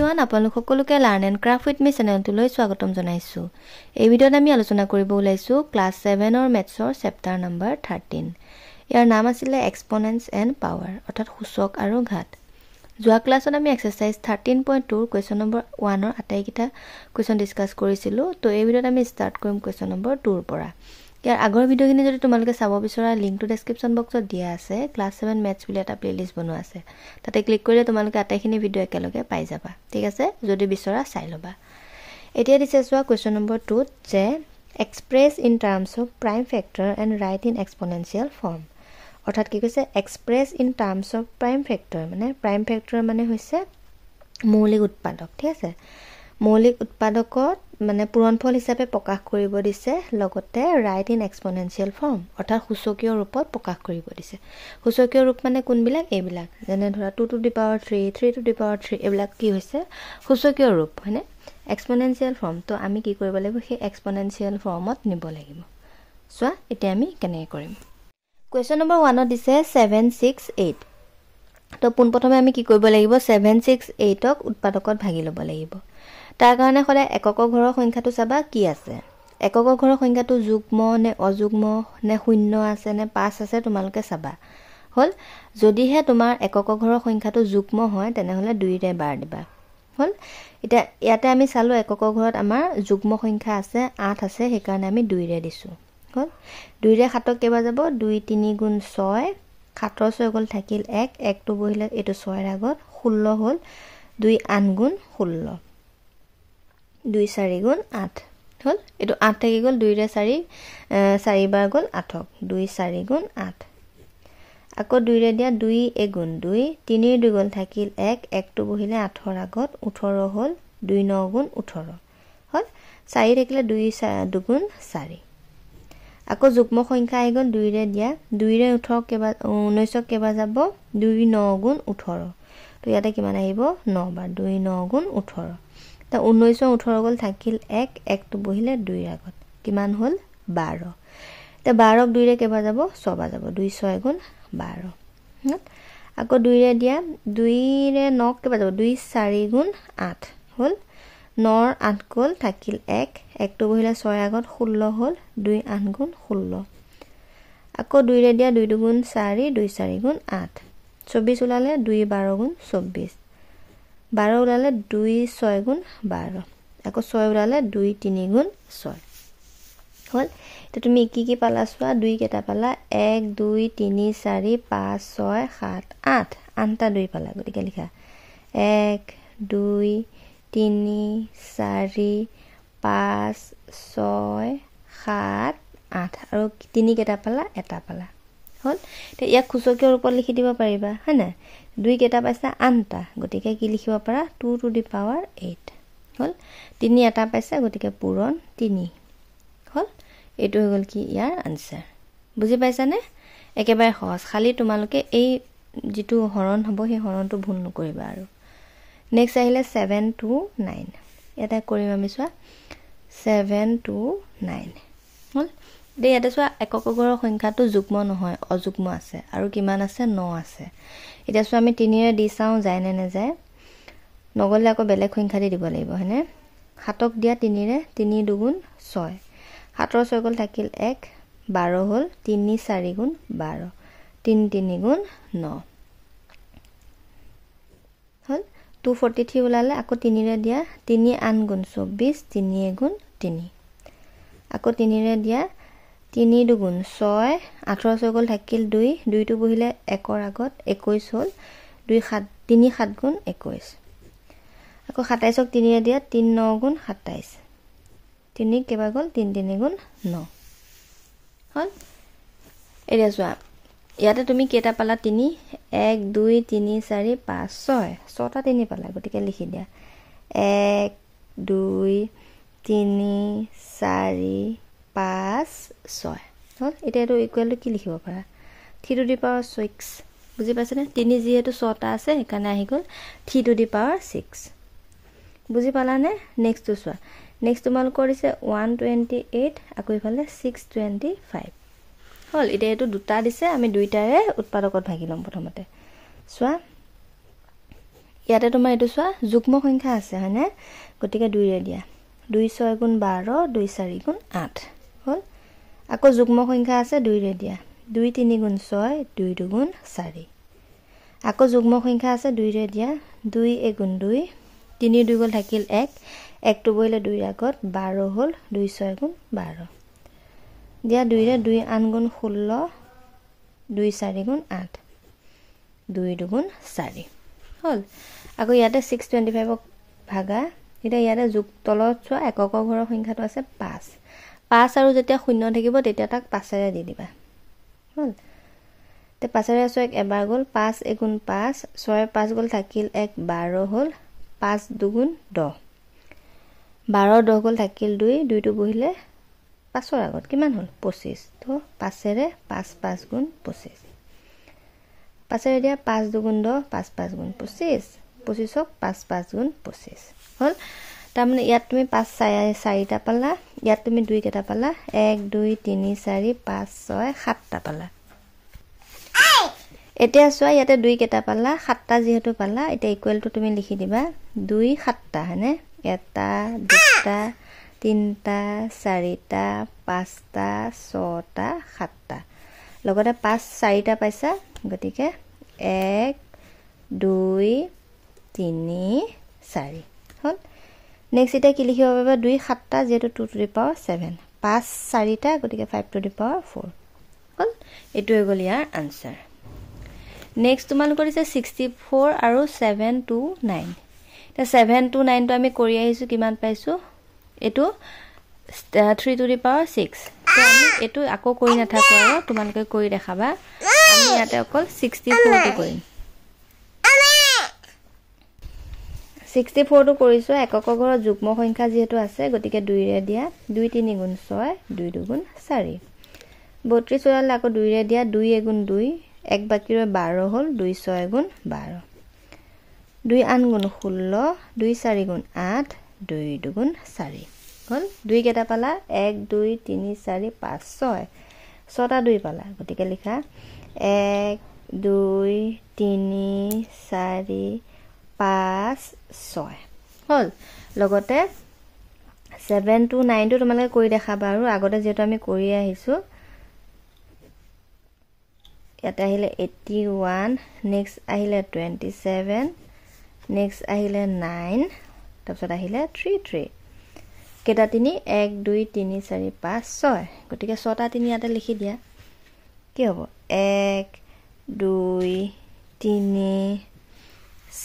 Everyone আপোনালোক সকলোকে learn and craft with মি চেনেলটোলৈ স্বাগতম জনাইছোঁ। এই ভিডিঅ'ত আমি আলোচনা কৰিব ওলাইছোঁ ক্লাছ 7ৰ মেথছৰ চেপ্টাৰ নম্বৰ 13। ইয়াৰ নাম আছিলে এক্সপনেন্টছ এণ্ড পাৱাৰ, অৰ্থাৎ সূচক আৰু ঘাত। যোৱা ক্লাছত আমি এক্সাৰচাইজ 13.2 কুৱেশ্যন নম্বৰ 1ৰ আটাইকেইটা কুৱেশ্যন ডিছকাছ কৰিছিলোঁ। তো এই ভিডিঅ'ত আমি ষ্টাৰ্ট কৰিম কুৱেশ্যন নম্বৰ 2ৰ পৰা। ইয়াৰ আগৰ ভিডিঅ'খিনি যদি তোমালোকে চাব বিচৰা লিংকটো ডেছক্ৰিপশ্যন বক্সত দিয়া আছে। ক্লাছ 7 মেথছ বুলি এটা প্লেলিষ্ট বনোৱা আছে, তাতে ক্লিক কৰিলে তোমালোকে আটাইখিনি ভিডিঅ' একেলগে পাই যাবা। ঠিক আছে, যদি বিচৰা চাই ল'বা। এতিয়া দিছে চোৱা কুৱেশ্যন নম্বৰ 2ত যে express in terms of prime factor and write in exponential form. অৰ্থাৎ কি কৈছে, express in terms of prime factor মানে প্ৰাইম ফেক্টৰ মানে হৈছে মৌলিক উৎপাদক। ঠিক আছে, মৌলিক উৎপাদকত মানে পূৰণফল হিচাপে প্ৰকাশ কৰিব দিছে, লগতে ৰাইট ইন এক্সপনেনচিয়েল ফৰ্ম অৰ্থাৎ সূচকীয় ৰূপত প্ৰকাশ কৰিব দিছে। সূচকীয় ৰূপ মানে কোনবিলাক? এইবিলাক, যেনে ধৰা 2 to the power 3, 3 to the power 3, এইবিলাক কি হৈছে সূচকীয় ৰূপ, হয়নে? এক্সপনেনচিয়েল ফৰ্ম। তো আমি কি কৰিব লাগিব, সেই এক্সপনেনচিয়েল ফৰ্মত নিব লাগিব। চোৱা এতিয়া আমি কেনেকৈ কৰিম। কুৱেশ্যন নম্বৰ 1ত দিছে 7, 6, 8। তো পোনপ্ৰথমে আমি কি কৰিব লাগিব, 7, 6, 8ক উৎপাদকত ভাগি ল'ব লাগিব। তাৰ কাৰণে সদায় এককৰ ঘৰৰ সংখ্যাটো চাবা কি আছে। এককৰ ঘৰৰ সংখ্যাটো যুগ্ম নে অযুগ্ম নে শূন্য আছে নে 5 আছে তোমালোকে চাবা। হ'ল, যদিহে তোমাৰ এককৰ ঘৰৰ সংখ্যাটো যুগ্ম হয় তেনেহ'লে 2ৰে বাৰ দিবা। হ'ল, এতিয়া ইয়াতে আমি চালোঁ এককৰ ঘৰত আমাৰ যুগ্ম সংখ্যা আছে 8 আছে, সেইকাৰণে আমি 2ৰে দিছোঁ। হ'ল, 2ৰে 7ক কেইবাৰ যাব, 2 3 গুণ 6, 7ৰ 6 গ'ল থাকিল 1, 1টো বহিলে এইটো 6ৰ আগত 16 হ'ল, 2 8 গুণ 16, 2 4 গুণ 8 হ'ল, এইটো 8 থাকি গ'ল, 2ৰে 4 বাৰ গ'ল 8ক, 2 4 গুণ 8। আকৌ 2ৰে দিয়া 2 এগুণ 2, 3ৰ 2 গ'ল থাকিল 1, 1টো বহিলে 8ৰ আগত 18 হ'ল, 2 9 গুণ 18 হ'ল, 4 থাকিলে 2 2 4। আকৌ যুগ্ম সংখ্যা আহি গ'ল 2ৰে দিয়া, 2ৰে 19ক কেইবাৰ যাব, 2 9 গুণ 18। তো ইয়াতে কিমান আহিব, 9 বাৰ, 2 9 গুণ 18। তো 19 18 গ'ল থাকিল 1, 1টো বহিলে 2ৰ আগত, কিমান হ'ল 12। তো 12ক 2ৰে কেইবাৰ যাব, 6 বাৰ যাব, 2 6 গুণ 12। আকৌ 2ৰে দিয়া, 2ৰে 9ক কেইবাৰ যাব, 2 4 গুণ 8 হ'ল, 9ৰ 8 গ'ল থাকিল 1, 1টো বহিলে 6ৰ আগত 16 হ'ল, 2 8 গুণ 16। আকৌ 2ৰে দিয়া 2 2 গুণ 4, 2 4 গুণ 8, 24 ওলালে, 2 12 গুণ 24, 12 ওলালে 2 6 গুণ 12, আকৌ 6 ওলালে 2 3 গুণ 6 হ'ল। তো তুমি কি পালা চোৱা, 2 কেইটা পালা, 1 2 3 4 5 6 7 8, 8টা 2 পালা। গতিকে লিখা 1 2 3 4 5 6 7 8, আৰু 3 কেইটা পালা, এটা পালা। হ'ল, তো ইয়াক সূচকীয় ৰূপত লিখি দিব পাৰিবা, হয় নাই? 2 কেইটা পাইছা, 8টা, গতিকে কি লিখিব পাৰা, 2 to the power 8 হ'ল। 3 এটা পাইছা, গতিকে পূৰণ 3 হ'ল। এইটো হৈ গ'ল কি ইয়াৰ আনচাৰ। বুজি পাইছানে? একেবাৰে সহজ, খালি তোমালোকে এই যিটো হৰণ হ'ব সেই হৰণটো ভুল নকৰিবা। আৰু নেক্সট আহিলে 7 to 9। ইয়াতে কৰিম আমি চোৱা 7 to 9 হ'ল। এতিয়া ইয়াতে চোৱা এককৰ ঘৰৰ সংখ্যাটো যুগ্ম নহয়, অযুগ্ম আছে, আৰু কিমান আছে, 9 আছে। এতিয়া চোৱা আমি 3ৰে দি চাওঁ যায় নে নাযায়। নগ'লে আকৌ বেলেগ সংখ্যা দি দিব লাগিব, হয়নে? 7ক দিয়া 3ৰে, 3 2 গুণ 6, 7ৰ 6 গ'ল থাকিল 1, 12 হ'ল, 3 4 গুণ 12, 3 3 গুণ 9 হ'ল, 243 ওলালে। আকৌ 3ৰে দিয়া 3 8 গুণ 24, 3 গুণ 3, আকৌ 3ৰে দিয়া 3 2 গুণ 6, 8ৰ 6 গ'ল থাকিল 2, 2টো বহিলে 1ৰ আগত 21 হ'ল, 2 7 3 7 গুণ 21। আকৌ 27ক 3ৰে দিয়া 3 9 গুণ 27, 3 কেইবাৰ গ'ল, 3 3 গুণ 9 হ'ল। এতিয়া চোৱা ইয়াতে তুমি কেইটা পালা, 3 1 2 3 4 5 6, 6টা 3 পালা। গতিকে লিখি দিয়া 1 2 3 4 5 6 হ'ল। এতিয়া এইটো ইকুৱেল টু কি লিখিব পাৰা, 3 to the power 6। বুজি পাইছেনে? 3 যিহেতু 6টা আছে সেইকাৰণে আহি গ'ল 3 to the power 6। বুজি পালানে? নেক্সটটো চোৱা, নেক্সট তোমালোকৰ দিছে 128, আকৌ ইফালে 625 হ'ল। এতিয়া এইটো দুটা দিছে, আমি দুইটাৰে উৎপাদকত ভাগি ল'ম প্ৰথমতে। চোৱা ইয়াতে তোমাৰ এইটো চোৱা যুগ্ম সংখ্যা আছে হয়নে গতিকে 2 ৰে দিয়া 2 6 গুণ 12 2 4 গুণ 8 হল আকৌ যুগ্ম সংখ্যা আছে 2 ৰে দিয়া 2 3 গুণ 6 2 2 গুণ 4 আকৌ যুগ্ম সংখ্যা আছে 2 ৰে দিয়া 2 1 গুণ 2 3 2 গল থাকিল 1 1 টো বইলে 2 আগত 12 হল 2 6 গুণ 12 দিয়া 2 ৰে 2 8 গুণ 16 2 4 গুণ 8 2 2 গুণ 4 হল আকৌ ইয়াতে 625 ক ভাগা এটা ইয়াতে যোগ তলত চোৱা একক ঘৰৰ সংখ্যাটো আছে 5 5 আৰু যেতিয়া শূন্য থাকিব তেতিয়া তাক 5 ৰে দি দিবা হল তে 5 ৰে 6 এবাৰ গল 5 1 গুণ 5 6 5 গল থাকিল 1 12 হল 5 2 গুণ 10 12 10 গল থাকিল 2 2 টো বহিলে 5 ৰ আগত কিমান হল 25 তো 5 ৰে 5 5 গুণ 25 5 ৰে দিয়া 5 2 গুণ 10 5 5 গুণ 25 25 ক 5 5 গুণ 25 হল তাৰ মানে ইয়াত তুমি 5 4টা পালা ইয়াত তুমি 2 কেটা পালা 1 2 3 4 5 6 7টা পালা এতিয়া চোৱা ইয়াতে 2 কেটা পালা 7টা যেহেতু পালা এটা ইকুৱেল টু তুমি লিখি দিবা 2 7টা হনে এটা দুটা তিনটা চাৰিটা পাঁচটা ছটা সাতটা লগতে 5 4টা পাইছা গতিকে 1 2 3 4 হল নেক্সট এটা কি লিখিব পাবা 2 7টা যেটো 2 টু দি পাৱাৰ 7 5 4টা গতিকে 5 টু দি পাৱাৰ 4 হল এটো হৈ গল ইয়াৰ আনসাৰ নেক্সট তোমালোকৰ আছে 64 আৰু 7 to 9 তে 7 to 9 টো আমি কৰি আহিছো কিমান পাইছো এটো 3 to the power 6 তো আমি এটো আকৌ কৰি নাথাকো আৰু তোমালোকে কৰি দেখাবা আমি ইয়াতে অকল 64 টো কৰিম 64 টো কৰিছো একক ঘৰৰ যুগ্ম সংখ্যা যেহেতু আছে গতিকে 2 ৰে দিয়া 2 3 গুণ 6 2 2 গুণ 4 32 ওলালে আকৌ 2 ৰে দিয়া 2 1 গুণ 2 এক বাকি ৰৈ 12 হল 2 6 গুণ 12 2 8 গুণ 16 2 4 গুণ 8 2 2 গুণ 4 হল 2 কেটা পালা 1 2 3 4 5 6 6টা 2 পালা গতিকে লিখা 1 2 3 4 5 6 হল লগতে 7 to 9 টো তোমালোকে কৰি দেখাবা আৰু আগতে যেটো আমি কৰি আহিছো ইয়াতে আহিলে 81 নেক্সট আহিলে 27 নেক্সট আহিলে 9 তাৰপিছত আহিলে 33 কেটা তিনি 1 2 3 4 5 6 গতিকে 6টা তিনি ইয়াতে লিখি দিয়া কি হ'ব 1 2 3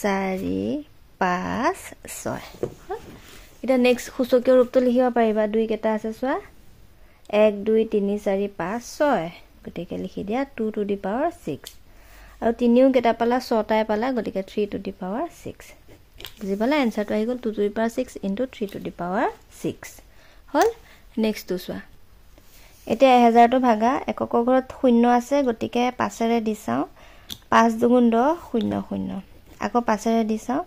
4 5 6 এটা নেক্সট সূচকীয় ৰূপটো লিখিব পাৰিবা 2 কেটা আছে চোৱা 1 2 3 4 5 6 গতিকে লিখি দিয়া 2 to the power 6 আৰু তিনিও কেটা পালা 6টাই পালা গতিকে 3 to the power 6 বুজি পালা আনসাৰটো আহি গল 2 to the power 6 into 3 to the power 6 hall next তো চোৱা এতিয়া 1000 টো ভাগা একক ঘৰত শূন্য আছে গতিকে 5 ৰে দি চাও 5 2 গুণ 10 0 0 আকৌ 5 ৰে দি চাও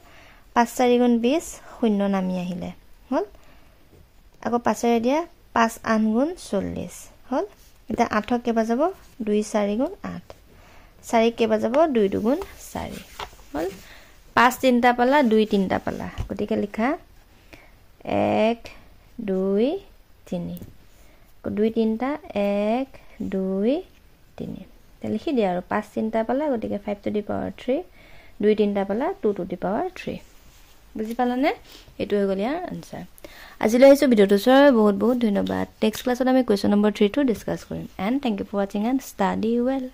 5 4 গুণ 20 শূন্য নামি আহিলে হল আকৌ 5 ৰে দিয়া 5 8 গুণ 40 হল এটা 8 কেবা যাব 2 4 গুণ 8 4 কেবা যাব 2 2 গুণ 4 হল 5 3টা পালা 2 3টা পালা গতিকে লিখা 1 2 3 2 3টা 1 2 3 তে লিখি দিয়া আৰু 5 3টা পালা গতিকে 5 to the power 3 2 3টা পালা 2 to the power 3 বুজি পালানে এটো হৈ গল ইয়াৰ আনসাৰ আজিলৈ আহিছো ভিডিওটো চোৱাৰ বহুত বহুত ধন্যবাদ নেক্সট ক্লাছত আমি কোৱেশ্চন নম্বৰ 3 টো ডিসকাস কৰিম and thank you for watching and study well